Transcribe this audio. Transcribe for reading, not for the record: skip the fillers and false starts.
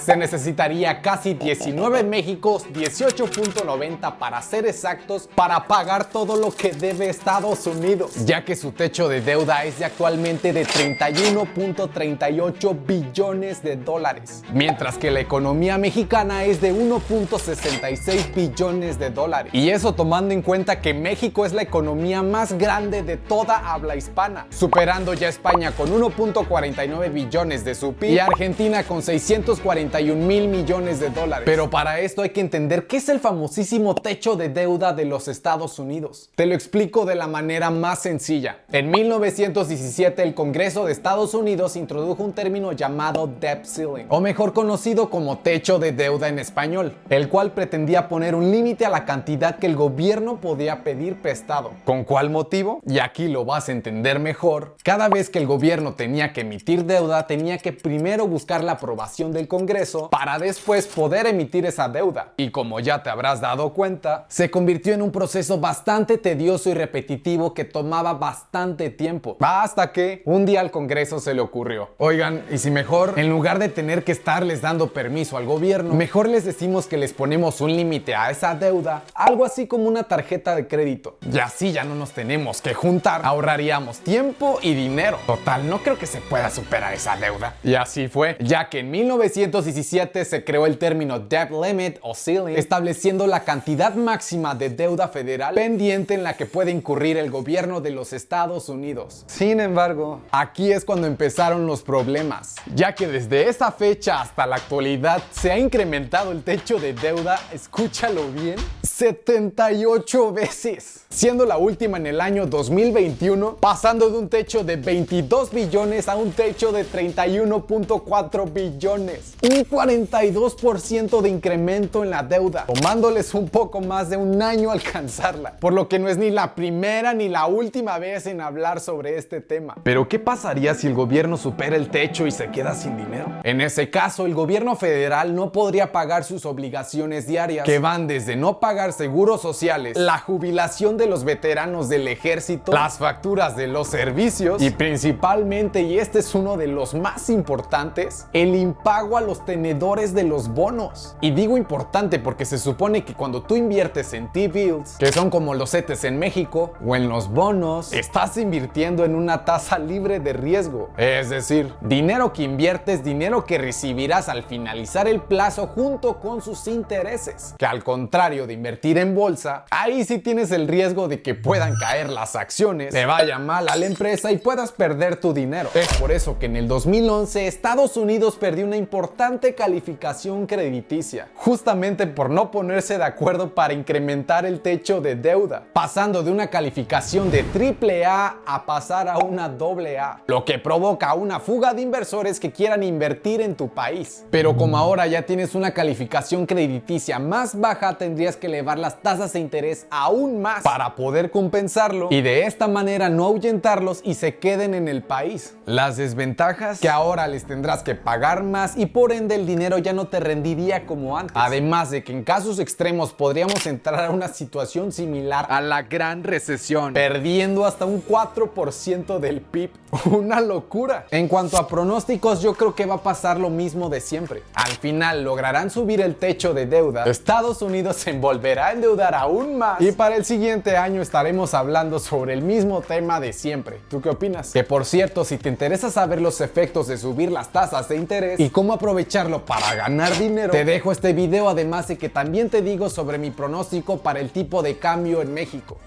Se necesitaría casi 19 Méxicos, 18.90 para ser exactos, para pagar todo lo que debe Estados Unidos, ya que su techo de deuda es de actualmente de 31.38 billones de dólares, mientras que la economía mexicana es de 1.66 billones de dólares. Y eso tomando en cuenta que México es la economía más grande de toda habla hispana, superando ya España con 1.49 billones de su PIB y Argentina con 641 mil millones de dólares. Pero para esto hay que entender qué es el famosísimo techo de deuda de los Estados Unidos. Te lo explico de la manera más sencilla. En 1917 el Congreso de Estados Unidos introdujo un término llamado debt ceiling, o mejor conocido como techo de deuda en español, el cual pretendía poner un límite a la cantidad que el gobierno podía pedir prestado. ¿Con cuál motivo? Y aquí lo vas a entender mejor. Cada vez que el gobierno tenía que emitir deuda, tenía que primero buscar la aprobación del Congreso para después poder emitir esa deuda. Y como ya te habrás dado cuenta, se convirtió en un proceso bastante tedioso y repetitivo que tomaba bastante tiempo. Hasta que un día al Congreso se le ocurrió: oigan, ¿y si mejor, en lugar de tener que estarles dando permiso al gobierno, mejor les decimos que les ponemos un límite a esa deuda, algo así como una tarjeta de crédito? Y así ya no nos tenemos que juntar, ahorraríamos tiempo y dinero. Total, no creo que se pueda superar esa deuda. Y así fue, ya que en 1917 se creó el término debt limit o ceiling, estableciendo la cantidad máxima de deuda federal pendiente en la que puede incurrir el gobierno de los Estados Unidos. Sin embargo, aquí es cuando empezaron los problemas, ya que desde esa fecha hasta la actualidad se ha incrementado el techo de deuda, escúchalo bien, 78 veces, siendo la última en el año 2021, pasando de un techo de 22 billones a un techo de 31.4 billones. Un 42% de incremento en la deuda, tomándoles un poco más de un año alcanzarla, por lo que no es ni la primera ni la última vez en hablar sobre este tema. Pero ¿qué pasaría si el gobierno supera el techo y se queda sin dinero? En ese caso, el gobierno federal no podría pagar sus obligaciones diarias, que van desde no pagar seguros sociales, la jubilación de los veteranos del ejército, las facturas de los servicios y principalmente, y este es uno de los más importantes, el impago a los tenedores de los bonos. Y digo importante porque se supone que cuando tú inviertes en T-bills, que son como los CETES en México, o en los bonos, estás invirtiendo en una tasa libre de riesgo. Es decir, dinero que inviertes, dinero que recibirás al finalizar el plazo junto con sus intereses. Que al contrario de invertir en bolsa, ahí sí tienes el riesgo de que puedan caer las acciones, te vaya mal a la empresa y puedas perder tu dinero. Es por eso que en el 2011 Estados Unidos perdió una importante calificación crediticia, justamente por no ponerse de acuerdo para incrementar el techo de deuda, pasando de una calificación de AAA a pasar a una AA, lo que provoca una fuga de inversores que quieran invertir en tu país. Pero como ahora ya tienes una calificación crediticia más baja, tendrías que elevar las tasas de interés aún más para poder compensarlo y de esta manera no ahuyentarlos y se queden en el país. Las desventajas: que ahora les tendrás que pagar más y por ende el dinero ya no te rendiría como antes. Además de que en casos extremos podríamos entrar a una situación similar a la Gran Recesión, perdiendo hasta un 4% del PIB. Una locura. En cuanto a pronósticos, yo creo que va a pasar lo mismo de siempre. Al final lograrán subir el techo de deuda, Estados Unidos se volverá a endeudar aún más y para el siguiente año estaremos hablando sobre el mismo tema de siempre. ¿Tú qué opinas? Que por cierto, si te interesa saber los efectos de subir las tasas de interés y cómo aprovecharlo para ganar dinero, te dejo este video, además de que también te digo sobre mi pronóstico para el tipo de cambio en México.